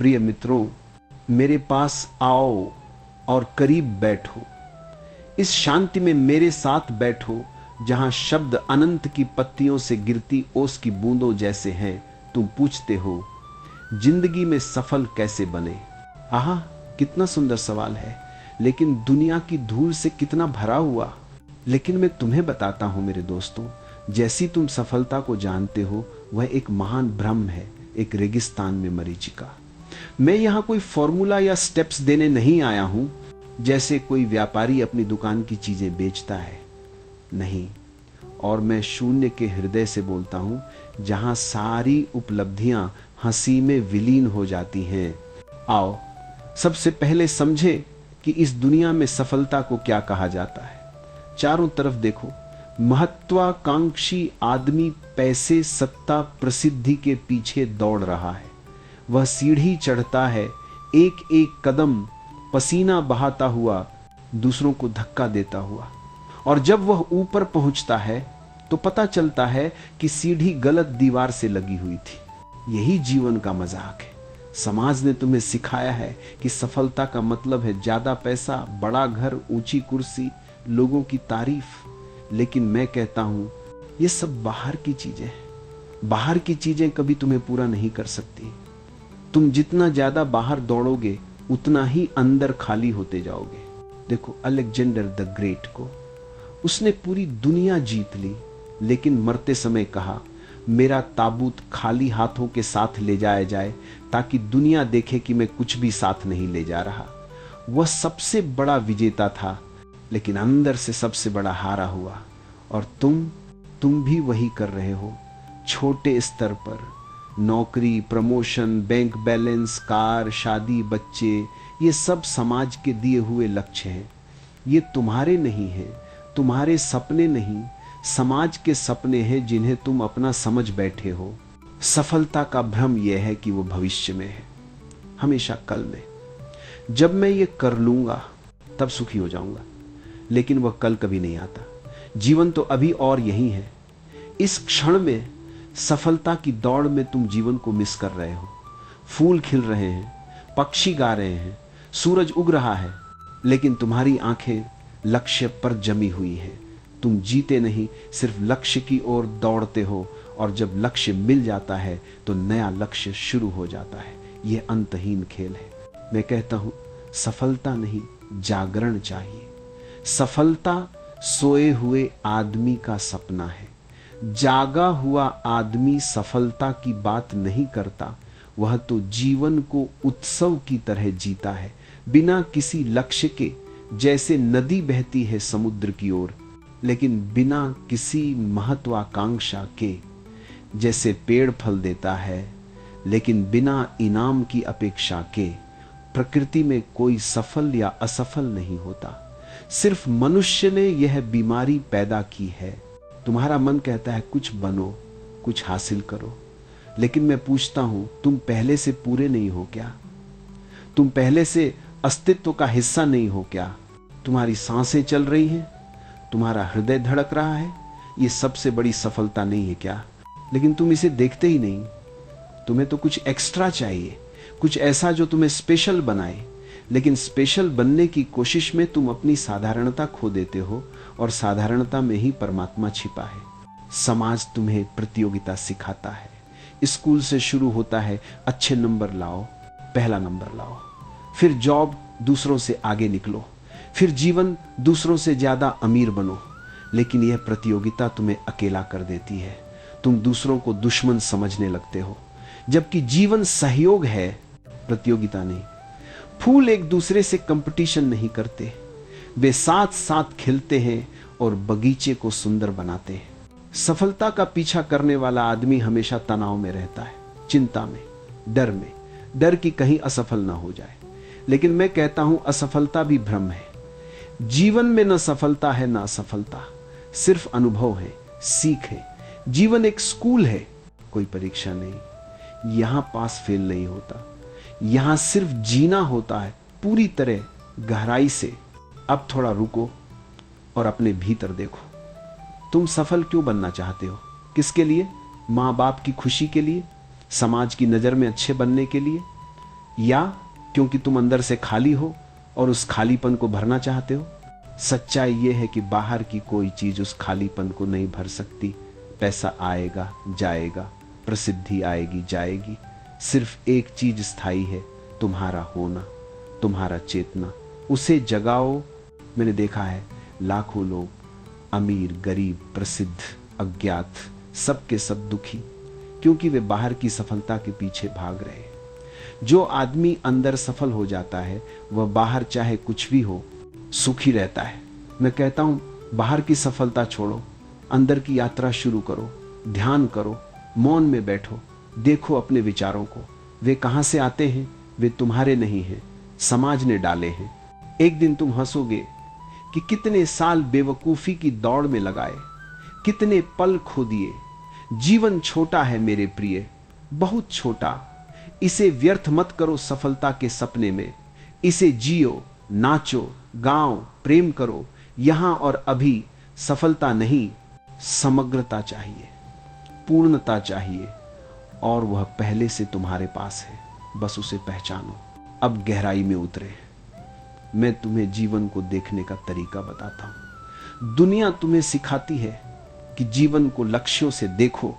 प्रिय मित्रों, मेरे पास आओ और करीब बैठो। इस शांति में मेरे साथ बैठो, जहां शब्द अनंत की पत्तियों से गिरती ओस की बूंदों जैसे हैं। तुम पूछते हो जिंदगी में सफल कैसे बने। आहा, कितना सुंदर सवाल है, लेकिन दुनिया की धूल से कितना भरा हुआ। लेकिन मैं तुम्हें बताता हूं मेरे दोस्तों, जैसी तुम सफलता को जानते हो वह एक महान भ्रम है, एक रेगिस्तान में मरीचिका। मैं यहां कोई फॉर्मूला या स्टेप्स देने नहीं आया हूं, जैसे कोई व्यापारी अपनी दुकान की चीजें बेचता है, नहीं। और मैं शून्य के हृदय से बोलता हूं, जहां सारी उपलब्धियां हंसी में विलीन हो जाती हैं। आओ सबसे पहले समझे कि इस दुनिया में सफलता को क्या कहा जाता है। चारों तरफ देखो, महत्वाकांक्षी आदमी पैसे, सत्ता, प्रसिद्धि के पीछे दौड़ रहा है। वह सीढ़ी चढ़ता है, एक एक कदम पसीना बहाता हुआ, दूसरों को धक्का देता हुआ। और जब वह ऊपर पहुंचता है तो पता चलता है कि सीढ़ी गलत दीवार से लगी हुई थी। यही जीवन का मजाक है। समाज ने तुम्हें सिखाया है कि सफलता का मतलब है ज्यादा पैसा, बड़ा घर, ऊंची कुर्सी, लोगों की तारीफ। लेकिन मैं कहता हूं ये सब बाहर की चीजें हैं। बाहर की चीजें कभी तुम्हें पूरा नहीं कर सकती। तुम जितना ज्यादा बाहर दौड़ोगे उतना ही अंदर खाली होते जाओगे। देखो अलेक्जेंडर द ग्रेट को, उसने पूरी दुनिया जीत ली, लेकिन मरते समय कहा, मेरा ताबूत खाली हाथों के साथ ले जाया जाए, ताकि दुनिया देखे कि मैं कुछ भी साथ नहीं ले जा रहा। वह सबसे बड़ा विजेता था, लेकिन अंदर से सबसे बड़ा हारा हुआ। और तुम भी वही कर रहे हो। छोटे स्तर पर नौकरी, प्रमोशन, बैंक बैलेंस, कार, शादी, बच्चे, ये सब समाज के दिए हुए लक्ष्य हैं। ये तुम्हारे नहीं हैं, तुम्हारे सपने नहीं, समाज के सपने हैं जिन्हें तुम अपना समझ बैठे हो। सफलता का भ्रम यह है कि वो भविष्य में है, हमेशा कल में। जब मैं ये कर लूंगा तब सुखी हो जाऊंगा, लेकिन वह कल कभी नहीं आता। जीवन तो अभी और यही है। इस क्षण में सफलता की दौड़ में तुम जीवन को मिस कर रहे हो। फूल खिल रहे हैं, पक्षी गा रहे हैं, सूरज उग रहा है, लेकिन तुम्हारी आंखें लक्ष्य पर जमी हुई हैं। तुम जीते नहीं, सिर्फ लक्ष्य की ओर दौड़ते हो। और जब लक्ष्य मिल जाता है तो नया लक्ष्य शुरू हो जाता है। यह अंतहीन खेल है। मैं कहता हूं सफलता नहीं, जागरण चाहिए। सफलता सोए हुए आदमी का सपना है। जागा हुआ आदमी सफलता की बात नहीं करता, वह तो जीवन को उत्सव की तरह जीता है, बिना किसी लक्ष्य के। जैसे नदी बहती है समुद्र की ओर, लेकिन बिना किसी महत्वाकांक्षा के। जैसे पेड़ फल देता है, लेकिन बिना इनाम की अपेक्षा के। प्रकृति में कोई सफल या असफल नहीं होता, सिर्फ मनुष्य ने यह बीमारी पैदा की है। तुम्हारा मन कहता है कुछ बनो, कुछ हासिल करो, लेकिन मैं पूछता हूं, तुम पहले से पूरे नहीं हो क्या? तुम पहले से अस्तित्व का हिस्सा नहीं हो क्या? तुम्हारी सांसें चल रही हैं, तुम्हारा हृदय धड़क रहा है, ये सबसे बड़ी सफलता नहीं है क्या? लेकिन तुम इसे देखते ही नहीं। तुम्हें तो कुछ एक्स्ट्रा चाहिए, कुछ ऐसा जो तुम्हें स्पेशल बनाए। लेकिन स्पेशल बनने की कोशिश में तुम अपनी साधारणता खो देते हो, और साधारणता में ही परमात्मा छिपा है। समाज तुम्हें प्रतियोगिता सिखाता है। स्कूल से शुरू होता है, अच्छे नंबर लाओ, पहला नंबर लाओ, फिर जॉब, दूसरों से आगे निकलो, फिर जीवन, दूसरों से ज्यादा अमीर बनो। लेकिन यह प्रतियोगिता तुम्हें अकेला कर देती है। तुम दूसरों को दुश्मन समझने लगते हो, जबकि जीवन सहयोग है, प्रतियोगिता नहीं। फूल एक दूसरे से कंपटीशन नहीं करते, वे साथ साथ खिलते हैं और बगीचे को सुंदर बनाते हैं। सफलता का पीछा करने वाला आदमी हमेशा तनाव में रहता है, चिंता में, डर की कहीं असफल ना हो जाए। लेकिन मैं कहता हूं असफलता भी भ्रम है। जीवन में न सफलता है न असफलता, सिर्फ अनुभव है, सीख है। जीवन एक स्कूल है, कोई परीक्षा नहीं। यहां पास फेल नहीं होता, यहां सिर्फ जीना होता है, पूरी तरह गहराई से। अब थोड़ा रुको और अपने भीतर देखो, तुम सफल क्यों बनना चाहते हो? किसके लिए? मां बाप की खुशी के लिए? समाज की नजर में अच्छे बनने के लिए? या क्योंकि तुम अंदर से खाली हो और उस खालीपन को भरना चाहते हो? सच्चाई यह है कि बाहर की कोई चीज उस खालीपन को नहीं भर सकती। पैसा आएगा जाएगा, प्रसिद्धि आएगी जाएगी, सिर्फ एक चीज स्थायी है, तुम्हारा होना, तुम्हारा चेतना। उसे जगाओ। मैंने देखा है लाखों लोग, अमीर गरीब प्रसिद्ध अज्ञात, सबके सब दुखी, क्योंकि वे बाहर की सफलता के पीछे भाग रहे हैं। जो आदमी अंदर सफल हो जाता है वह बाहर चाहे कुछ भी हो सुखी रहता है। मैं कहता हूं बाहर की सफलता छोड़ो, अंदर की यात्रा शुरू करो, ध्यान करो, मौन में बैठो, देखो अपने विचारों को। वे कहां से आते हैं? वे तुम्हारे नहीं हैं, समाज ने डाले हैं। एक दिन तुम हंसोगे कि कितने साल बेवकूफी की दौड़ में लगाए, कितने पल खो दिए। जीवन छोटा है मेरे प्रिय, बहुत छोटा। इसे व्यर्थ मत करो सफलता के सपने में। इसे जियो, नाचो, गाओ, प्रेम करो। यहां और अभी सफलता नहीं, समग्रता चाहिए, पूर्णता चाहिए, और वह पहले से तुम्हारे पास है, बस उसे पहचानो। अब गहराई में उतरे। मैं तुम्हें जीवन को देखने का तरीका बताता हूं। दुनिया तुम्हें सिखाती है कि जीवन को लक्ष्यों से देखो,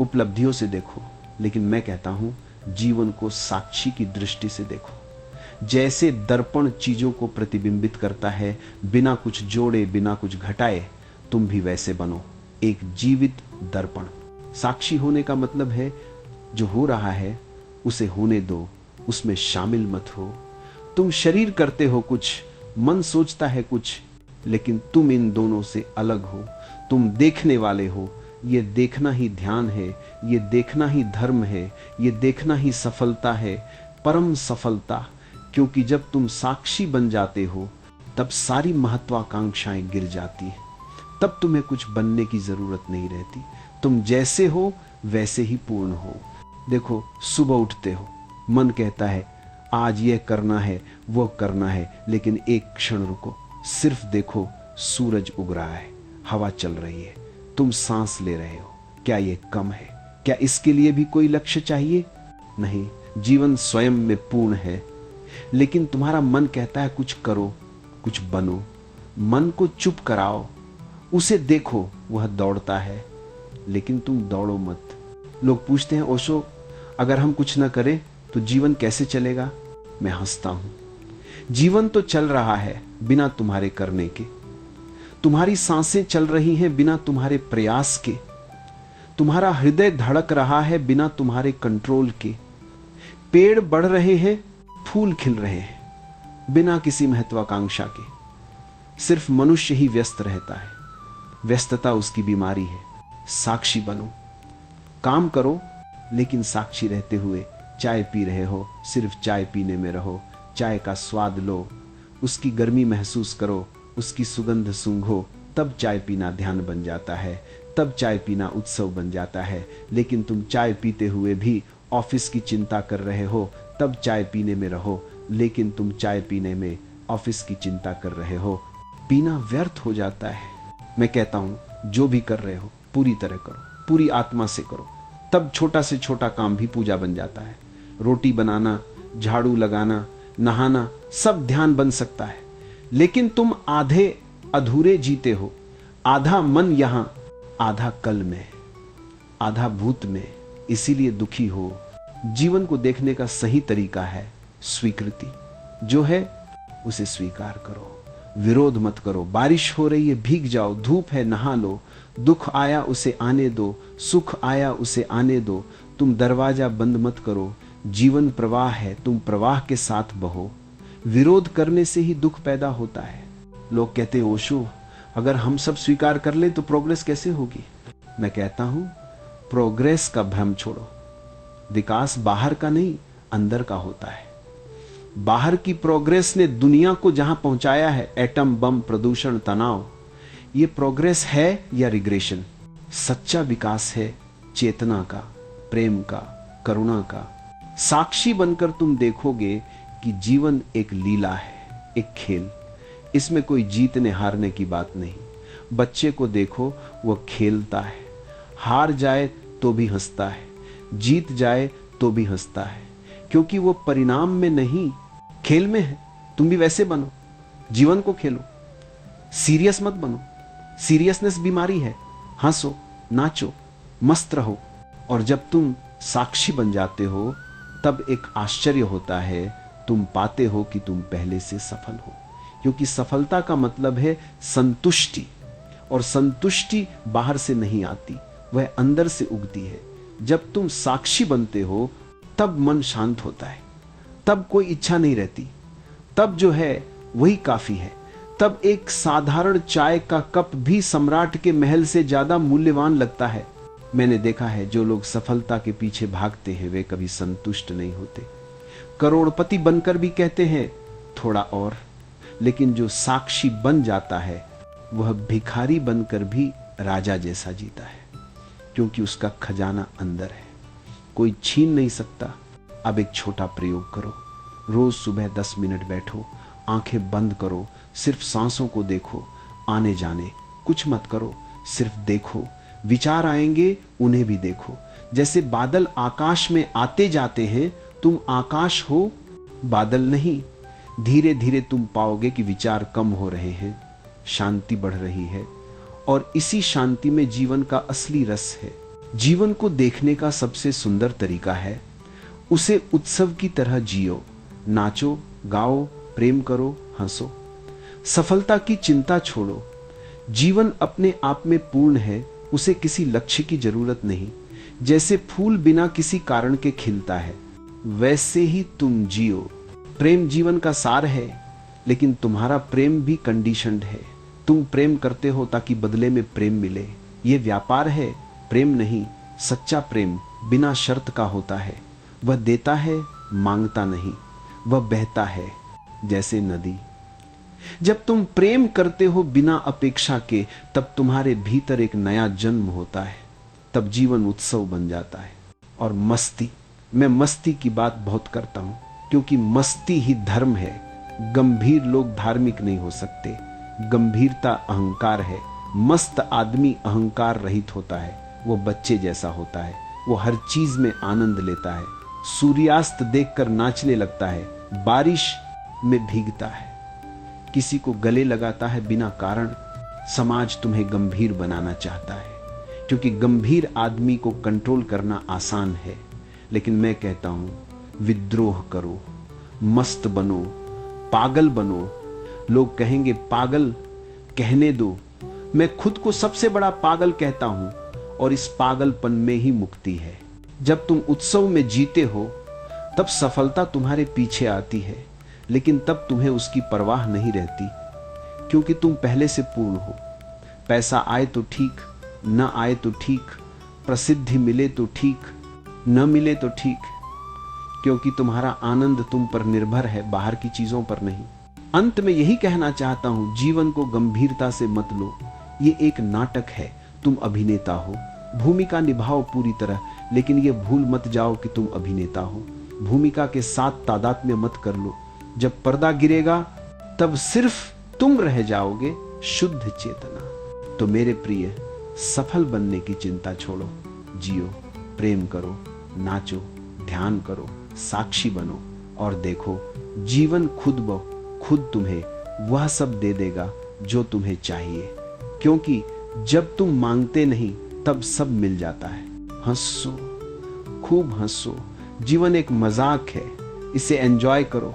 उपलब्धियों से देखो, लेकिन मैं कहता हूं जीवन को साक्षी की दृष्टि से देखो। जैसे दर्पण चीजों को प्रतिबिंबित करता है बिना कुछ जोड़े बिना कुछ घटाए, तुम भी वैसे बनो, एक जीवित दर्पण। साक्षी होने का मतलब है जो हो रहा है उसे होने दो, उसमें शामिल मत हो। तुम शरीर करते हो कुछ, मन सोचता है कुछ, लेकिन तुम इन दोनों से अलग हो। तुम देखने वाले हो। ये देखना ही ध्यान है, ये देखना ही धर्म है, ये देखना ही सफलता है, परम सफलता। क्योंकि जब तुम साक्षी बन जाते हो तब सारी महत्वाकांक्षाएं गिर जाती हैं। तब तुम्हें कुछ बनने की जरूरत नहीं रहती। तुम जैसे हो वैसे ही पूर्ण हो। देखो, सुबह उठते हो, मन कहता है आज ये करना है, वो करना है, लेकिन एक क्षण रुको, सिर्फ देखो सूरज उग रहा है, हवा चल रही है, तुम सांस ले रहे हो। क्या ये कम है? क्या इसके लिए भी कोई लक्ष्य चाहिए? नहीं, जीवन स्वयं में पूर्ण है। लेकिन तुम्हारा मन कहता है कुछ करो, कुछ बनो। मन को चुप कराओ, उसे देखो, वह दौड़ता है, लेकिन तुम दौड़ो मत। लोग पूछते हैं ओशो, अगर हम कुछ ना करें तो जीवन कैसे चलेगा? मैं हंसता हूं। जीवन तो चल रहा है बिना तुम्हारे करने के। तुम्हारी सांसें चल रही हैं बिना तुम्हारे प्रयास के। तुम्हारा हृदय धड़क रहा है बिना तुम्हारे कंट्रोल के। पेड़ बढ़ रहे हैं, फूल खिल रहे हैं बिना किसी महत्वाकांक्षा के। सिर्फ मनुष्य ही व्यस्त रहता है, व्यस्तता उसकी बीमारी है। साक्षी बनो, काम करो, लेकिन साक्षी रहते हुए। चाय पी रहे हो, सिर्फ चाय पीने में रहो, चाय का स्वाद लो, उसकी गर्मी महसूस करो, उसकी सुगंध सूंघो। तब चाय पीना ध्यान बन जाता है, तब चाय पीना उत्सव बन जाता है। लेकिन तुम चाय पीते हुए भी ऑफिस की चिंता कर रहे हो, तब चाय पीने में रहो। लेकिन तुम चाय पीने में ऑफिस की चिंता कर रहे हो, पीना व्यर्थ हो जाता है। मैं कहता हूं जो भी कर रहे हो पूरी तरह करो, पूरी आत्मा से करो, तब छोटा से छोटा काम भी पूजा बन जाता है। रोटी बनाना, झाड़ू लगाना, नहाना, सब ध्यान बन सकता है। लेकिन तुम आधे अधूरे जीते हो। आधा मन यहां, आधा कल में, आधा भूत में, इसीलिए दुखी हो। जीवन को देखने का सही तरीका है स्वीकृति। जो है उसे स्वीकार करो, विरोध मत करो। बारिश हो रही है, भीग जाओ। धूप है, नहा लो। दुख आया उसे आने दो, सुख आया उसे आने दो। तुम दरवाजा बंद मत करो। जीवन प्रवाह है, तुम प्रवाह के साथ बहो। विरोध करने से ही दुख पैदा होता है। लोग कहते हैं ओशो, अगर हम सब स्वीकार कर ले तो प्रोग्रेस कैसे होगी? मैं कहता हूं प्रोग्रेस का भ्रम छोड़ो। विकास बाहर का नहीं, अंदर का होता है। बाहर की प्रोग्रेस ने दुनिया को जहां पहुंचाया है, एटम बम, प्रदूषण, तनाव, ये प्रोग्रेस है या रिग्रेशन? सच्चा विकास है चेतना का, प्रेम का, करुणा का। साक्षी बनकर तुम देखोगे कि जीवन एक लीला है, एक खेल। इसमें कोई जीतने हारने की बात नहीं। बच्चे को देखो, वह खेलता है, हार जाए तो भी हंसता है, जीत जाए तो भी हंसता है। क्योंकि वो परिणाम में नहीं, खेल में है। तुम भी वैसे बनो, जीवन को खेलो, सीरियस मत बनो। सीरियसनेस बीमारी है। हंसो, नाचो, मस्त रहो। और जब तुम साक्षी बन जाते हो तब एक आश्चर्य होता है, तुम पाते हो कि तुम पहले से सफल हो। क्योंकि सफलता का मतलब है संतुष्टि, और संतुष्टि बाहर से नहीं आती, वह अंदर से उगती है। जब तुम साक्षी बनते हो तब मन शांत होता है, तब कोई इच्छा नहीं रहती, तब जो है वही काफी है। तब एक साधारण चाय का कप भी सम्राट के महल से ज्यादा मूल्यवान लगता है। मैंने देखा है जो लोग सफलता के पीछे भागते हैं वे कभी संतुष्ट नहीं होते। करोड़पति बनकर भी कहते हैं थोड़ा और, लेकिन जो साक्षी बन जाता है वह भिखारी बनकर भी राजा जैसा जीता है, क्योंकि उसका खजाना अंदर है, कोई छीन नहीं सकता। अब एक छोटा प्रयोग करो, रोज सुबह 10 मिनट बैठो, आंखें बंद करो, सिर्फ सांसों को देखो, आने जाने कुछ मत करो, सिर्फ देखो। विचार आएंगे, उन्हें भी देखो। जैसे बादल आकाश में आते जाते हैं, तुम आकाश हो, बादल नहीं। धीरे धीरे तुम पाओगे कि विचार कम हो रहे हैं, शांति बढ़ रही है, और इसी शांति में जीवन का असली रस है। जीवन को देखने का सबसे सुंदर तरीका है उसे उत्सव की तरह जियो, नाचो, गाओ, प्रेम करो, हंसो। सफलता की चिंता छोड़ो। जीवन अपने आप में पूर्ण है, उसे किसी लक्ष्य की जरूरत नहीं। जैसे फूल बिना किसी कारण के खिलता है, वैसे ही तुम जियो। प्रेम जीवन का सार है, लेकिन तुम्हारा प्रेम भी कंडीशनड है। तुम प्रेम करते हो ताकि बदले में प्रेम मिले। यह व्यापार है, प्रेम नहीं। सच्चा प्रेम बिना शर्त का होता है। वह देता है, मांगता नहीं। वह बहता है जैसे नदी। जब तुम प्रेम करते हो बिना अपेक्षा के, तब तुम्हारे भीतर एक नया जन्म होता है। तब जीवन उत्सव बन जाता है। और मस्ती, मैं मस्ती की बात बहुत करता हूं, क्योंकि मस्ती ही धर्म है। गंभीर लोग धार्मिक नहीं हो सकते। गंभीरता अहंकार है। मस्त आदमी अहंकार रहित होता है। वो बच्चे जैसा होता है। वो हर चीज में आनंद लेता है। सूर्यास्त देखकर नाचने लगता है, बारिश में भीगता है, किसी को गले लगाता है बिना कारण। समाज तुम्हें गंभीर बनाना चाहता है, क्योंकि गंभीर आदमी को कंट्रोल करना आसान है। लेकिन मैं कहता हूं विद्रोह करो, मस्त बनो, पागल बनो। लोग कहेंगे पागल, कहने दो। मैं खुद को सबसे बड़ा पागल कहता हूं, और इस पागलपन में ही मुक्ति है। जब तुम उत्सव में जीते हो तब सफलता तुम्हारे पीछे आती है, लेकिन तब तुम्हें उसकी परवाह नहीं रहती, क्योंकि तुम पहले से पूर्ण हो। पैसा आए तो ठीक, न आए तो ठीक, प्रसिद्धि मिले तो ठीक, न मिले तो ठीक, क्योंकि तुम्हारा आनंद तुम पर निर्भर है, बाहर की चीजों पर नहीं। अंत में यही कहना चाहता हूं, जीवन को गंभीरता से मत लो। ये एक नाटक है, तुम अभिनेता हो। भूमिका निभाओ पूरी तरह, लेकिन ये भूल मत जाओ कि तुम अभिनेता हो। भूमिका के साथ तादात्म्य मत कर लो। जब पर्दा गिरेगा तब सिर्फ तुम रह जाओगे, शुद्ध चेतना। तो मेरे प्रिय, सफल बनने की चिंता छोड़ो, जियो, प्रेम करो, नाचो, ध्यान करो, साक्षी बनो, और देखो जीवन खुद ब खुद तुम्हें वह सब दे देगा जो तुम्हें चाहिए। क्योंकि जब तुम मांगते नहीं तब सब मिल जाता है। हंसो, खूब हंसो। जीवन एक मजाक है, इसे एंजॉय करो।